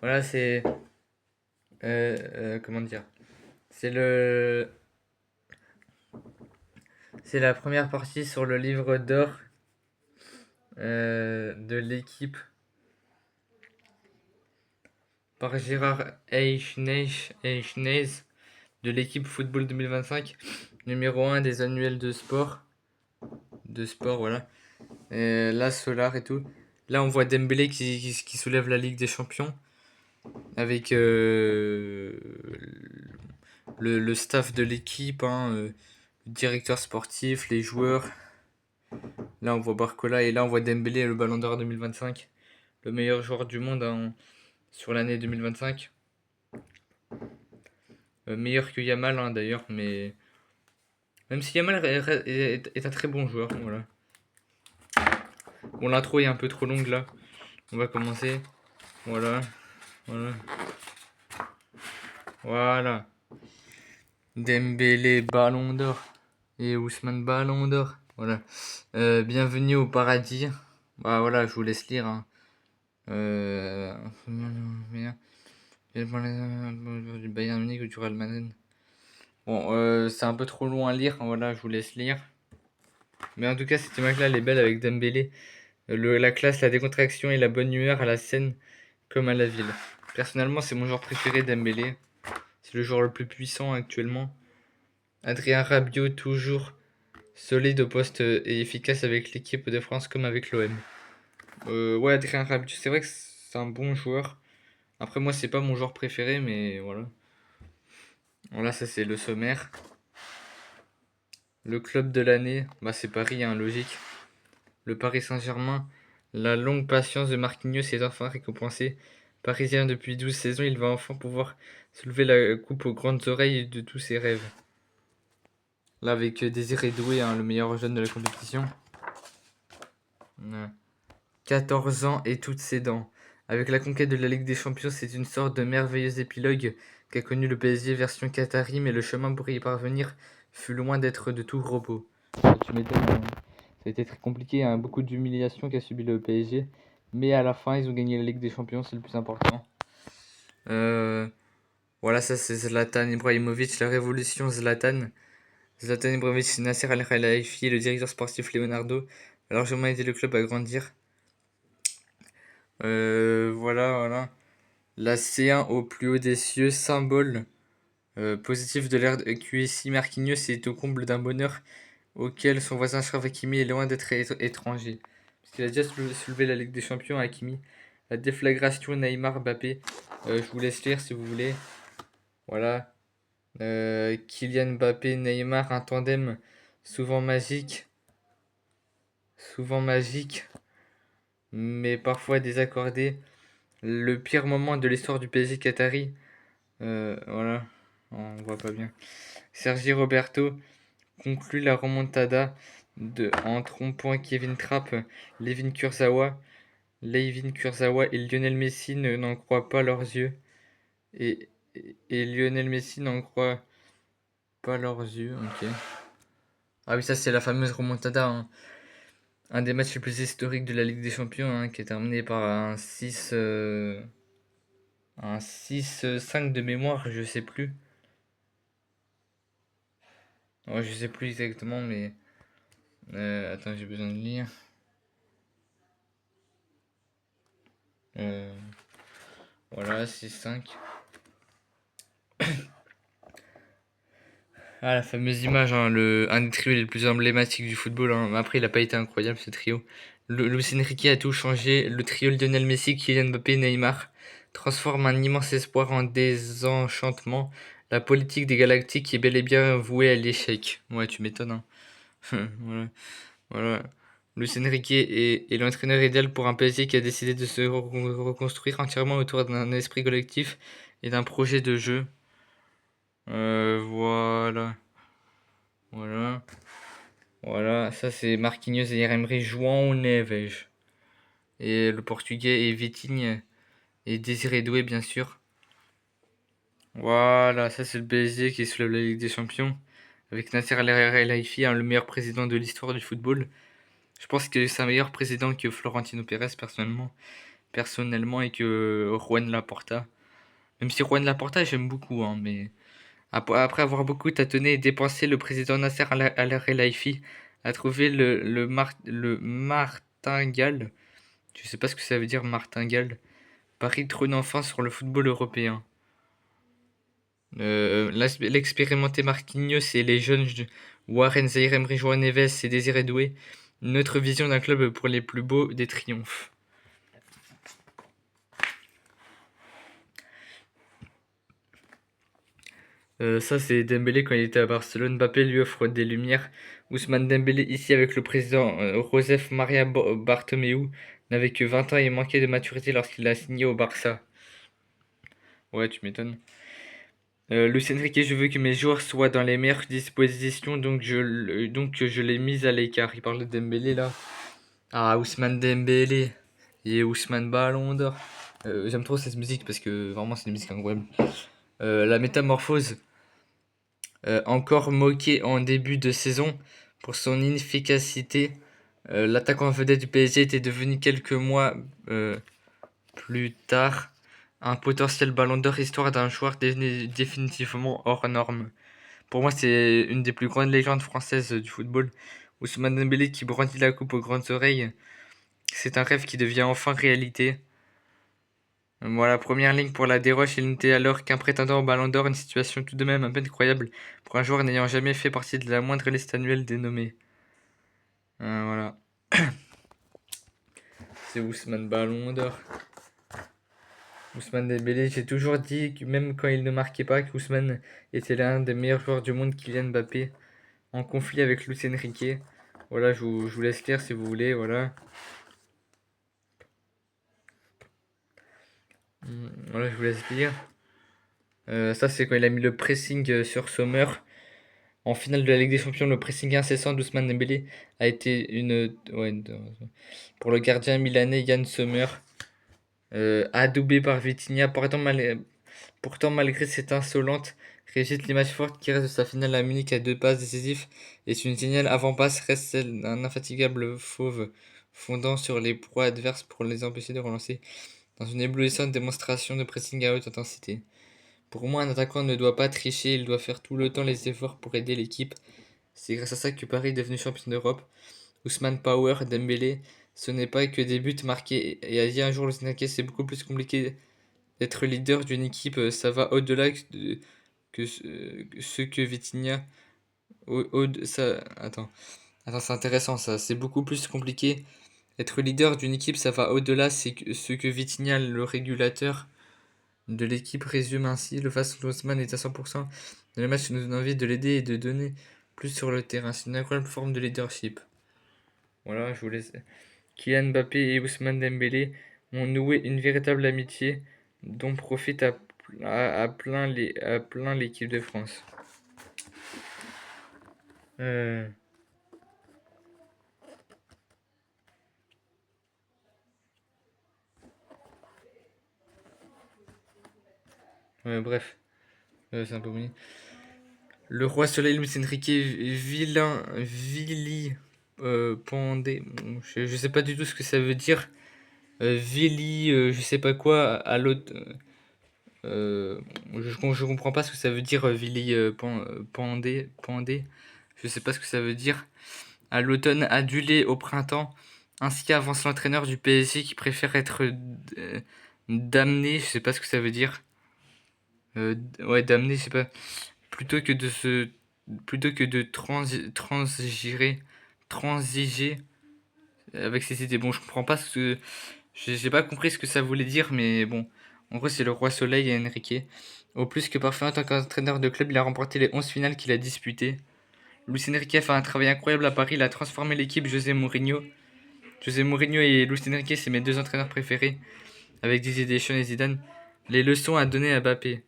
Voilà, comment dire? C'est le, c'est la première partie sur le livre d'or de l'équipe par Gérard Eichneis de l'équipe Football 2025, numéro un des annuels de sport, voilà. Et là, Solar et tout. Là, on voit Dembélé qui soulève la Ligue des Champions avec le staff de l'équipe, hein, le directeur sportif, les joueurs. Là, on voit Barcola et là, on voit Dembélé, le Ballon d'Or 2025, le meilleur joueur du monde hein, sur l'année 2025. Meilleur que Yamal hein, d'ailleurs, mais même si Yamal est un très bon joueur, voilà. Bon, l'intro est un peu trop longue là. On va commencer. Voilà, voilà, voilà. Dembélé, Ballon d'Or. Et Ousmane, Ballon d'Or. Voilà. Bienvenue au paradis. Bah voilà, je vous laisse lire. Hein. Du Bayern Munich ou du Real Madrid. Bon, c'est un peu trop long à lire. Voilà, je vous laisse lire. Mais en tout cas, cette image-là, elle est belle avec Dembélé. La classe, la décontraction et la bonne humeur à la scène comme à la ville. Personnellement, c'est mon joueur préféré, Dembélé. C'est le joueur le plus puissant actuellement. Adrien Rabiot, toujours solide au poste et efficace avec l'équipe de France comme avec l'OM. Ouais, Adrien Rabiot, c'est vrai que c'est un bon joueur. Après, moi, c'est pas mon joueur préféré, mais voilà. Voilà, ça c'est le sommaire. Le club de l'année, bah c'est Paris, hein, logique. Le Paris Saint-Germain, la longue patience de Marquinhos est enfin récompensée. Parisien depuis 12 saisons, il va enfin pouvoir soulever la coupe aux grandes oreilles de tous ses rêves. Là, avec Désiré Doué, hein, le meilleur jeune de la compétition. Ouais. 14 ans et toutes ses dents. Avec la conquête de la Ligue des Champions, c'est une sorte de merveilleux épilogue qu'a connu le PSG version Qatari, mais le chemin pour y parvenir fut loin d'être de tout repos. Tu m'étonnes, hein. Ça a été très compliqué, hein, beaucoup d'humiliations qu'a subi le PSG, mais à la fin, ils ont gagné la Ligue des Champions, c'est le plus important. Euh, voilà, ça c'est Zlatan Ibrahimovic, la révolution Zlatan. Zlatan Ibrahimovic, Nasser Al-Khelaifi, le directeur sportif Leonardo, a largement aidé le club à grandir. Voilà. La C1 au plus haut des cieux, symbole positif de l'ère de QSI Marquinhos est au comble d'un bonheur auquel son voisin Achraf Hakimi est loin d'être étranger. Parce qu'il a déjà soulevé la Ligue des Champions, Hakimi. La déflagration Neymar Mbappé. Je vous laisse lire si vous voulez. Voilà. Kylian Mbappé, Neymar, un tandem souvent magique. Souvent magique, mais parfois désaccordé. Le pire moment de l'histoire du PSG Qatari. Voilà, on voit pas bien. Sergi Roberto conclut la remontada en trompant Kevin Trapp, Levin Kurzawa et Lionel Messi n'en croient pas leurs yeux. Et, et Lionel Messi n'en croit pas leurs yeux, ok. Ah oui, ça c'est la fameuse remontada, hein. Un des matchs les plus historiques de la Ligue des Champions, hein, qui est terminé par un 6-5 de mémoire, je sais plus. Ouais, je sais plus exactement, mais attends, j'ai besoin de lire. Euh, voilà, 6-5. Ah, la fameuse image, hein, un des trios les plus emblématiques du football. Hein. Après, il n'a pas été incroyable ce trio. Luis Enrique a tout changé. Le trio Lionel Messi, Kylian Mbappé, Neymar transforme un immense espoir en désenchantement. La politique des Galactiques est bel et bien vouée à l'échec. Ouais, tu m'étonnes. Hein. Voilà. Voilà. Luis Enrique est l'entraîneur idéal pour un PSG qui a décidé de se reconstruire entièrement autour d'un esprit collectif et d'un projet de jeu. Voilà. Voilà. Voilà. Ça, c'est Marquinhos et Emery João Neves. Et le portugais est Vitinha et Désiré Doué, bien sûr. Voilà. Ça, c'est le PSG qui soulève la Ligue des Champions. Avec Nasser Al-Khelaifi, hein, le meilleur président de l'histoire du football. Je pense que c'est un meilleur président que Florentino Pérez, personnellement. personnellement, et que Juan Laporta. Même si Juan Laporta, j'aime beaucoup, hein, mais après avoir beaucoup tâtonné et dépensé, le président Nasser Al-Khelaifi a trouvé le martingale. Je sais pas ce que ça veut dire, martingale. Paris trône enfin sur le football européen. L'expérimenté Marquinhos et les jeunes Warren Zaïre-Emery, João Neves et Désiré Doué. Notre vision d'un club pour les plus beaux des triomphes. Ça, c'est Dembélé quand il était à Barcelone. Mbappé lui offre des lumières. Ousmane Dembélé, ici avec le président Joseph Maria Bartomeu, n'avait que 20 ans et manquait de maturité lorsqu'il a signé au Barça. Ouais, tu m'étonnes. Luis Enrique, je veux que mes joueurs soient dans les meilleures dispositions, donc je l'ai mis à l'écart. Il parle de Dembélé là. Ah, Ousmane Dembélé. Et Ousmane Ballon d'Or. J'aime trop cette musique parce que vraiment c'est une musique incroyable. La métamorphose. Encore moqué en début de saison pour son inefficacité, l'attaquant vedette du PSG était devenu quelques mois plus tard un potentiel ballon d'or, histoire d'un joueur définitivement hors norme. Pour moi, c'est une des plus grandes légendes françaises du football. Ousmane Dembélé qui brandit la coupe aux grandes oreilles. C'est un rêve qui devient enfin réalité. Voilà, première ligne pour la déroche, il n'était alors qu'un prétendant au ballon d'or, une situation tout de même un peu incroyable pour un joueur n'ayant jamais fait partie de la moindre liste annuelle dénommée. Voilà. C'est Ousmane Ballon d'or. Ousmane Dembélé, j'ai toujours dit que même quand il ne marquait pas, qu'Ousmane était l'un des meilleurs joueurs du monde, Kylian Mbappé, en conflit avec Luis Enrique. Voilà, je vous laisse lire si vous voulez, voilà. Voilà, je vous laisse lire. Ça, c'est quand il a mis le pressing sur Sommer. En finale de la Ligue des Champions, le pressing incessant d'Ousmane Dembélé a été pour le gardien milanais Yann Sommer, adoubé par Vitinha. Pourtant, malgré cette insolente réussite, l'image forte qui reste de sa finale à Munich à 2 passes décisives et une géniale avant-passe reste celle d'un infatigable fauve fondant sur les proies adverses pour les empêcher de relancer dans une éblouissante démonstration de pressing à haute intensité. Pour moi, un attaquant ne doit pas tricher, il doit faire tout le temps les efforts pour aider l'équipe. C'est grâce à ça que Paris est devenu champion d'Europe. Ousmane Power, Dembélé, ce n'est pas que des buts marqués. Et a dit un jour, le c'est beaucoup plus compliqué d'être leader d'une équipe. Ça va au-delà que ce que Vitinha. Attends, c'est intéressant ça. C'est beaucoup plus compliqué. Être leader d'une équipe, ça va au-delà. C'est ce que Vitinha, le régulateur de l'équipe, résume ainsi. Le face Ousmane est à 100%. Dans le match, nous donne envie de l'aider et de donner plus sur le terrain. C'est une incroyable forme de leadership. Voilà, je vous laisse. Kylian Mbappé et Ousmane Dembélé ont noué une véritable amitié dont profite à plein l'équipe de France. Euh, bref, c'est un peu mignon. Le roi soleil Luis Enrique Vili Pandé. Bon, je sais pas du tout ce que ça veut dire. Vili, je sais pas quoi, à l'autre. Je comprends pas ce que ça veut dire, Vili Pandé. Je sais pas ce que ça veut dire. À l'automne, adulé au printemps. Ainsi avance l'entraîneur du PSG qui préfère être damné, je sais pas ce que ça veut dire. Ouais, damné, je sais pas. Plutôt que de transiger avec ses idées. Bon, je comprends pas ce que. J'ai pas compris ce que ça voulait dire, mais bon. En gros, c'est le roi soleil et Enrique. Au plus que parfait en tant qu'entraîneur de club, il a remporté les 11 finales qu'il a disputées. Luis Enrique a fait un travail incroyable à Paris, il a transformé l'équipe José Mourinho. José Mourinho et Luis Enrique, c'est mes deux entraîneurs préférés, avec Didier Deschamps et Zidane. Les leçons à donner à Mbappé.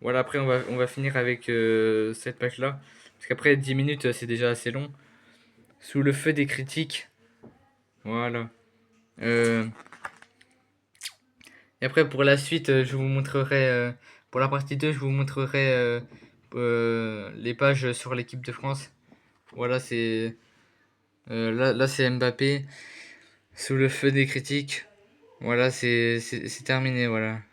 Voilà, après on va finir avec cette page-là. Parce qu'après 10 minutes, c'est déjà assez long. Sous le feu des critiques. Voilà. Euh, Et après, pour la suite, je vous montrerai. Pour la partie 2 je vous montrerai les pages sur l'équipe de France. Voilà, c'est. Là c'est Mbappé. Sous le feu des critiques. Voilà, c'est terminé, voilà.